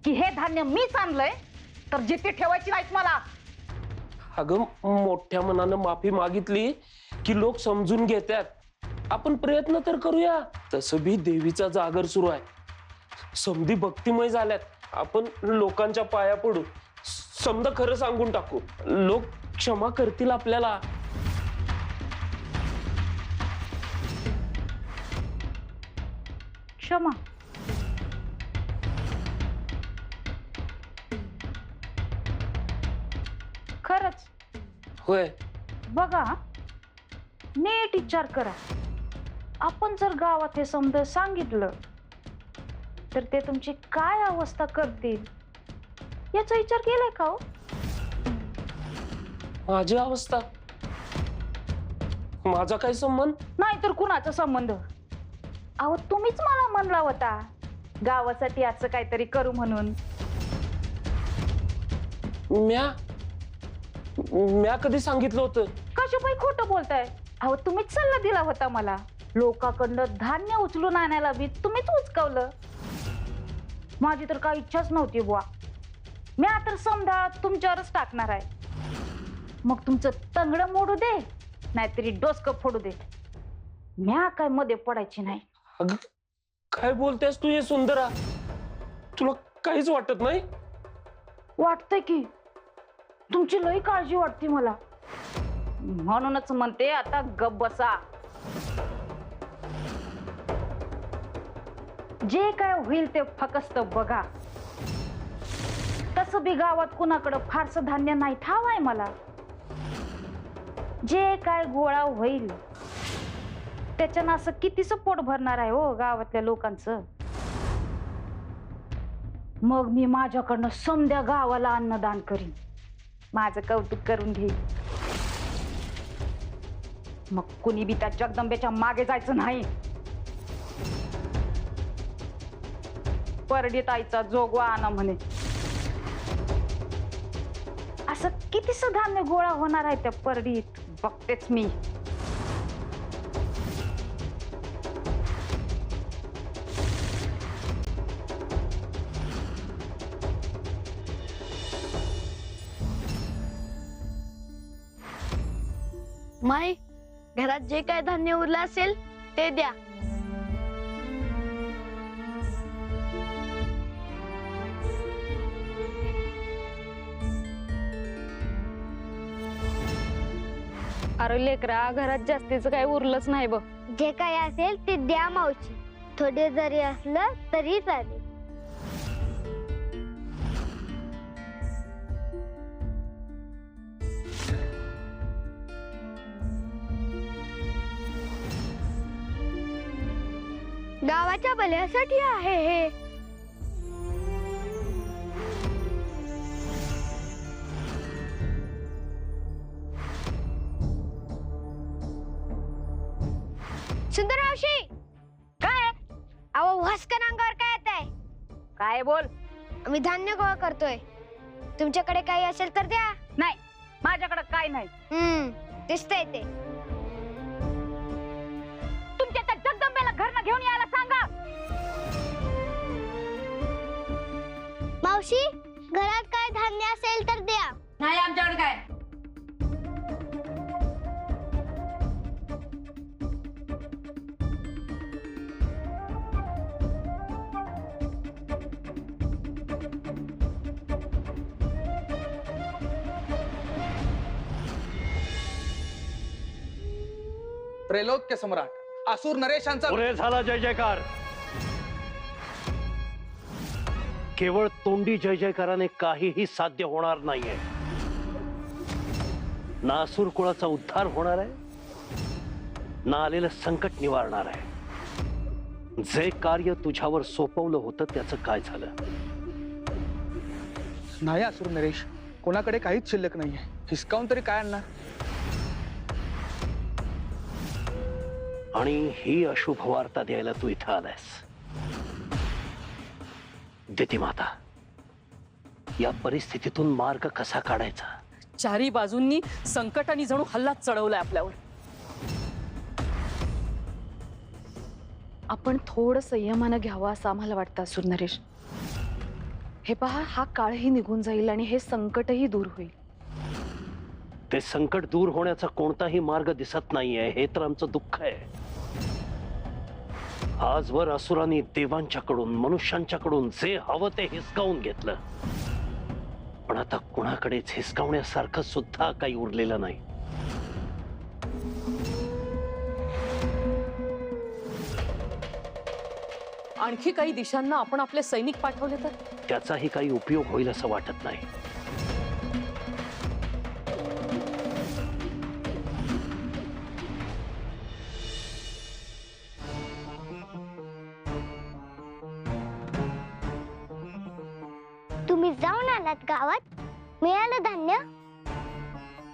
की हे धान्य मीच आणलंय तर जिथे ठेवायची नाहीत मला. अगं मोठ्या मनानं माफी मागितली की लोक समजून घेतात. आपण प्रयत्न तर करूया. तसं बी देवीचा जागर सुरू आहे. समधी भक्तिमय झाल्यात. आपण लोकांच्या पाया पडू, समजा खरं सांगून टाकू. लोक क्षमा करतील आपल्याला. क्षमा? खरंच? होय. बघा, नीट विचार करा. आपण जर गावात हे समजा सांगितलं तर ते तुमची काय अवस्था करतील याचा विचार केलाय का हो? माझी अवस्था? माझा काय संबंध? नाही तर कुणाचा संबंध? अहो तुम्हीच मला म्हणला होता गावासाठी असं काहीतरी करू म्हणून. म्या कधी सांगितलं होतं? कशापाई खोटं बोलताय? अहो तुम्हीच सल्ला दिला होता मला. लोकांकडनं धान्य उचलून आणायला बी तुम्हीच उचकवलं. माझी तर काही इच्छाच नव्हती बुवा. मी आता समजा तुमच्यावरच टाकणार आहे. मग तुमचं तंगडं मोडू दे नाहीतरी डोसकं फोडू दे, म्या काय मध्ये पडायची नाही. अगं काय बोलतेस तू हे सुंदरा? तुला काहीच वाटत नाही? वाटतंय की तुमची लई काळजी वाटते मला. म्हणूनच म्हणते आता गप्प बसा. जे काय होईल ते फकस्त बघा. तसं बी गावात कुणाकडं फारसं धान्य नाही ठाव आहे मला. जे काय गोळा होईल त्याच्यानं असं कितीच पोट भरणार आहे हो गावातल्या लोकांचं. मग मी माझ्याकडनं समद्या गावाला अन्नदान करीन. माझं कौतुक करून घेईन. मग कुणी बी त्या जगदंबेच्या मागे जायचं नाही. परडीत आईचा जोगवा आणा म्हणे. असं कितीच धान्य गोळा होणार आहे त्या परडीत बघतेच मी. माई, घरात जे काय धान्य उरलं असेल ते द्या. अरे लेकरा, घरात जास्तीचं काही उरलंच नाही बघ. जे काही असेल ते द्या मावशी. थोडे जरी असलं तरी चालेल. गावाच्या भल्यासाठी आहे हे. सुंदर मावशी, काय? अहो वास्कन अंगावर काय येत आहे? काय बोल? मी धान्य गोळा करतोय. तुमच्याकडे काही असेल तर द्या. नाही, माझ्याकडे काय नाही. दिसतंय ते. तुमच्या त्या जगदंबेला घरनं घेऊन यायला सांगा. मावशी, घरात काय धान्य असेल तर द्या. नाही आमच्याकडे काय. त्रैलोक्य सम्राट असुर नरेशांचा पुरे झाला जय जयकार. केवळ तोंडी जय जयकाराने काहीही साध्य होणार नाहीये. ना असुर कुळाचा उद्धार होणार आहे, ना आलेलं संकट निवारणार आहे. जे कार्य तुझ्यावर सोपवलं होतं त्याचं काय झालं? नाही असुर नरेश, कोणाकडे काहीच शिल्लक नाहीये. हिसकावून तरी काय आणणार? आणि ही अशुभ वार्ता द्यायला तू इथं आलायस. दिती माता, या परिस्थितीतून मार्ग कसा काढायचा? चारी बाजूंनी संकटाने जणू हल्लाच चढवलाय आपल्यावर. आपण थोडं संयमानं घ्यावं असं आम्हाला वाटतं असुर नरेश. हे पहा, हा काळही निघून जाईल आणि हे संकटही दूर होईल. ते संकट दूर होण्याचा कोणताही मार्ग दिसत नाहीये, हे तर आमचं दुःख आहे. आजवर असुरांनी देवांच्याकडून मनुष्यांच्याकडून जे हवं ते हिसकावून घेतलं, पण आता कुणाकडेच हिसकावण्यासारखं सुद्धा काही उरलेलं नाही. आणखी काही दिशांना आपण आपले सैनिक पाठवले तर त्याचाही काही उपयोग होईल असं वाटत नाही. तुम्ही जाऊन आलात गावात? मिळालं धान्य?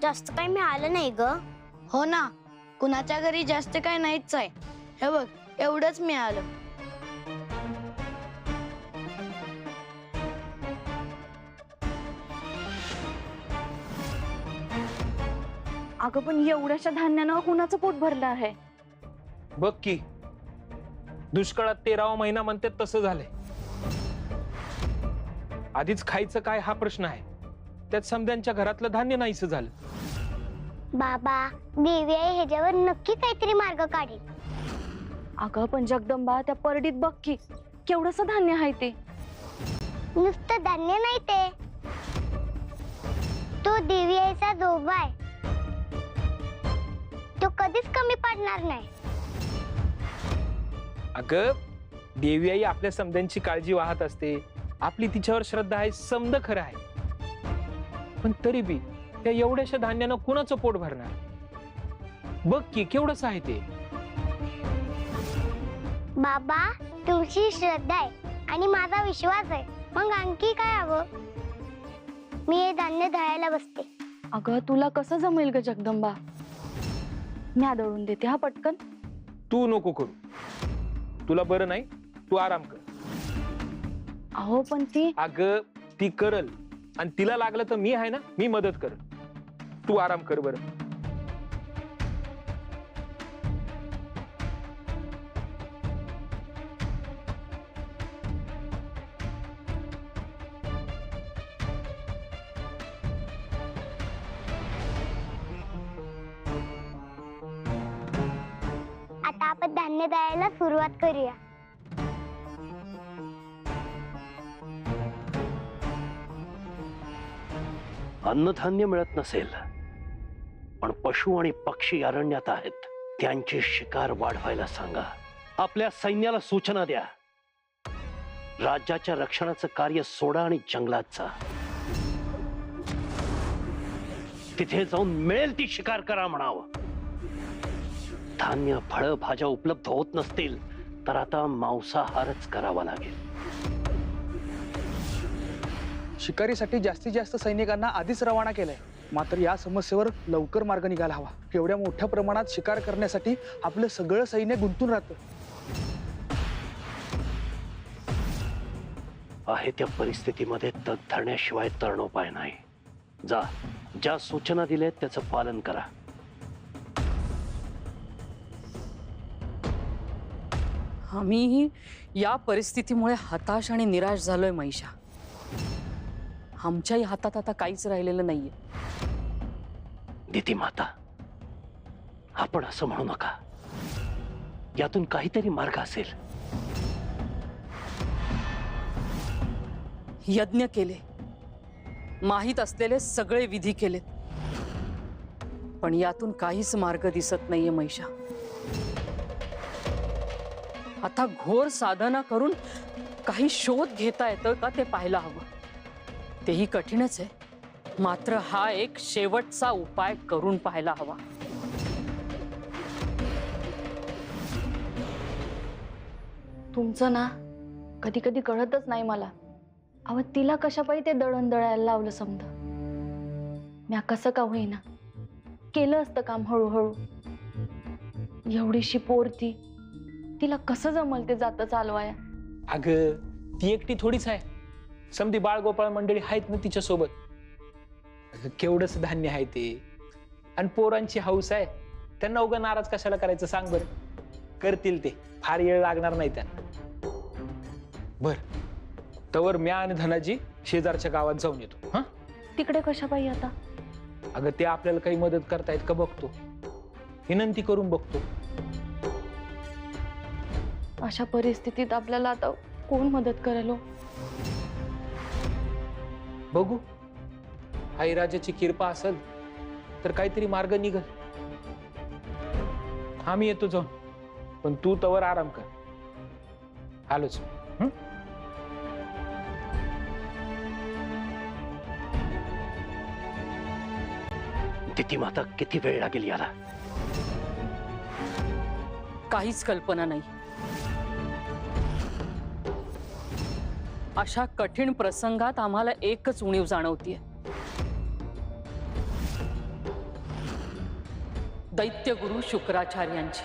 जास्त काही मिळालं नाही ग. हो ना, कुणाच्या घरी जास्त काही नाहीच आहे. हे बघ, एवढंच मिळालं. अगं पण एवढ्याशा धान्यानं कुणाचं पोट भरलं आहे? बघ की, दुष्काळात 13वा महिना म्हणते तसं झालंय. आधीच खायचं काय हा प्रश्न आहे, त्यात समद्यांच्या घरातलं धान्य नाहीस झालं. बाबा, देवी आई ह्याच्यावर नक्की काहीतरी मार्ग काढेल. अगं पण जगदंबा, त्या परडीत बघ की, केवढंसं धान्य आहे ते. नुसतं धान्य नाही ते, तो देवी आईचा जोबा आहे. तो कधीच कमी पडणार नाही. अगं, देवी आई आपल्या समद्यांची काळजी वाहत असते, आपली तिच्यावर श्रद्धा आहे, समद खरं आहे. पण तरी बी त्या एवढ्याशा धान्यानं कुणाचं पोट भरणार? बघ की केवढंच आहे ते. बाबा, तुमची श्रद्धा आहे आणि माझा विश्वास आहे, मग आणखी काय हवं? मी हे धान्य दळायला बसते. अगं तुला कसं जमेल ग जगदंबा? मी दळून देते हा पटकन. तू नको करू, तुला बरं नाही, तू आराम कर. अहो पण ती अगं ती करल, आणि तिला लागलं तर मी आहे ना, मी मदत कर. तू आराम कर बरं. आता आपण धान्य दळायला सुरुवात करूया. अन्नधान्य मिळत नसेल, पण पशु आणि पक्षी अरण्यात आहेत, त्यांची शिकार वाढवायला सांगा. आपल्या सैन्याला सूचना द्या, राज्याच्या रक्षणाचं कार्य सोडा आणि जंगलात जा. तिथे जाऊन मिळेल ती शिकार करा म्हणावं. धान्य, फळं, भाज्या उपलब्ध होत नसतील तर आता मांसाहारच करावा लागेल. शिकारीसाठी जास्तीत जास्त सैनिकांना आधीच रवाना केलंय. मात्र या समस्येवर लवकर मार्ग निघायला हवा. एवढ्या मोठ्या प्रमाणात शिकार करण्यासाठी आपलं सगळं सैन्य गुंतून राहतं. आहे त्या परिस्थितीमध्ये तग धरण्याशिवाय तरणोपाय नाही. जा, ज्या सूचना दिल्यात त्याचं पालन करा. आम्ही या परिस्थितीमुळे हताश आणि निराश झालोय महिषा. आमच्याही हातात आता काहीच राहिलेलं नाहीये. दिती माता, आपण असं म्हणू नका. यातून काहीतरी मार्ग असेल. यज्ञ केले, माहीत असलेले सगळे विधी केलेत, पण यातून काहीच मार्ग दिसत नाहीये महिषा. आता घोर साधना करून काही शोध घेता येतं का ते पाहायला हवं. तेही कठीणच आहे, मात्र हा एक शेवटचा उपाय करून पाहायला हवा. तुमचं ना कधी कधी कळतच नाही मला. अहो तिला कशा पाहिजे ते दळण दळायला लावलं समजा. म्या कसं का होईना केलं असतं काम हळूहळू. एवढीशी पोरती, तिला कसं जमल ते जातं चालवाया. अगं ती एकटी थोडीच आहे, समधी बाळगोपाळ मंडळी आहेत ना तिच्या सोबत. केवढंच धान्य आहे ते, आणि पोरांची हौस आहे, त्यांना उगा नाराज कशाला करायचं सांग बरं. करतील ते, फार वेळ लागणार नाही त्यांना. बर तवर म्या आणि धनाजी शेजारच्या गावात जाऊन येतो. हा, तिकडे कशा पायी आता? अगं ते आपल्याला काही मदत करतायत का बघतो, विनंती करून बघतो. अशा परिस्थितीत आपल्याला आता कोण मदत करेल हो? बघू, आई राजाची कृपा असेल तर काहीतरी मार्ग निघल. आम्ही येतो जाऊन, पण तू तवर आराम कर. आलोच. तिथी माता किती वेळ लागेल याला? काहीच कल्पना नाही. अशा कठीण प्रसंगात आम्हाला एकच उणीव जाणवतीये, दैत्यगुरु शुक्राचार्यांची.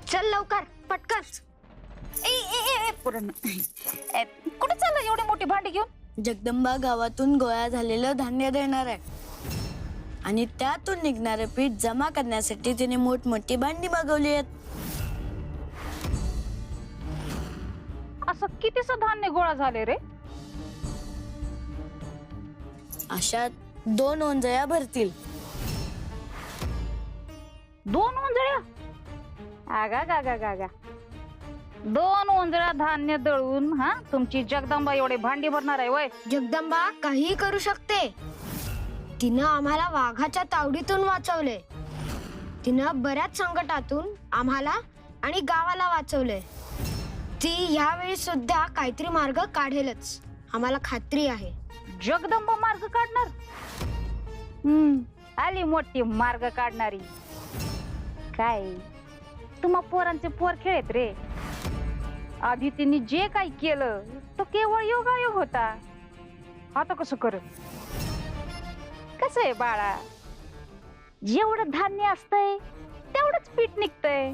चल लवकर पटकन. कुठे चाललं एवढी मोठी भांडी घेऊन? जगदंबा गावातून गोळा झालेलं धान्य देणार आहे आणि त्यातून निघणारं पीठ जमा करण्यासाठी तिने मोठमोठी भांडी मागवली आहेत. असं कितीसं धान्य गोळा झाले रे? अशा 2 ओंजळ्या भरतील. 2 ओंजळ्या? आगा गा गा गा गा. 2 ओंजळ्या धान्य दळून हा तुमची जगदंबा एवढे भांडी भरणार आहे वय? जगदंबा काहीही करू शकते. तिनं आम्हाला वाघाच्या तावडीतून वाचवले. तिनं बऱ्याच संकटातून आम्हाला आणि गावाला वाचवले. ती यावेळी सुद्धा काहीतरी मार्ग काढेलच, आम्हाला खात्री आहे. जगदंबा मार्ग काढणार? आली मोठी मार्ग काढणारी. काय तुम्हा पोरांचे पोर खेळत रे. आधी तिने जे काही केलं तो केवळ योगायोग होता. आता कसं कर? कसं आहे बाळा, जेवढं धान्य असतंय तेवढंच पीठ निघतंय.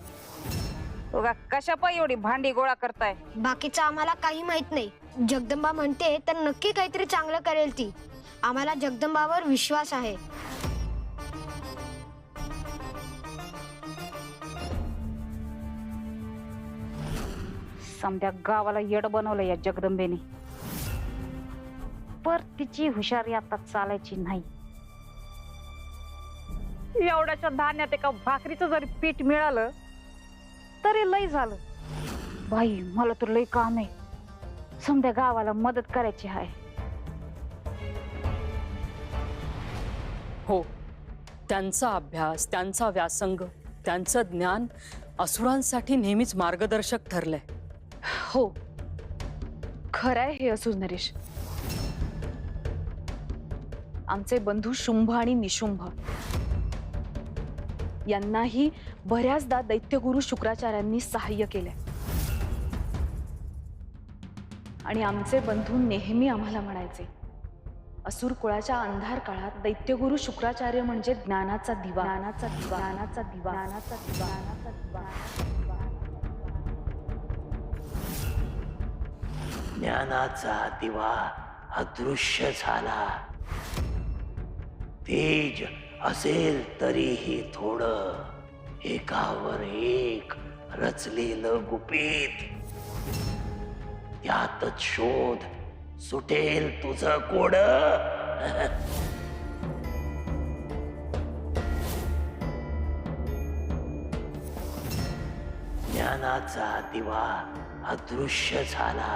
बघा कशा पाय एवढी भांडी गोळा करताय. बाकीचं आम्हाला काही माहित नाही. जगदंबा म्हणते तर नक्की काहीतरी चांगलं करेल ती. आम्हाला जगदंबावर विश्वास आहे. समध्या गावाला येड बनवलं या जगदंबेने. पर तिची हुशारी आता चालायची नाही. एवढ्याच्या धान्यात एका भाकरीचं जरी पीठ मिळालं तरी लय झालं. बाई मला तर लय काम आहे. समध्या गावाला मदत करायची आहे. हो, त्यांचा अभ्यास, त्यांचा व्यासंग, त्यांचं ज्ञान असुरांसाठी नेहमीच मार्गदर्शक ठरलंय. हो, खरंय हे असू नरेश. आमचे बंधू शुंभ आणि निशुंभ यांनाही बऱ्याचदा दैत्यगुरु शुक्राचार्यांनी सहाय्य केलंय. आणि आमचे बंधू नेहमी आम्हाला म्हणायचे, असुर कुळाच्या अंधार काळात दैत्यगुरु शुक्राचार्य म्हणजे ज्ञानाचा दिवा, ज्ञानाचा दिवा, ज्ञानाचा दिवा, ज्ञानाचा दिवा, ज्ञानाचा दिवा. ज्ञानाचा दिवा अदृश्य झाला. तेज असेल तरीही थोडं, एकावर एक रचलेलं गुपित. त्यातच शोध सुटेल तुझं कोड. ज्ञानाचा दिवा अदृश्य झाला.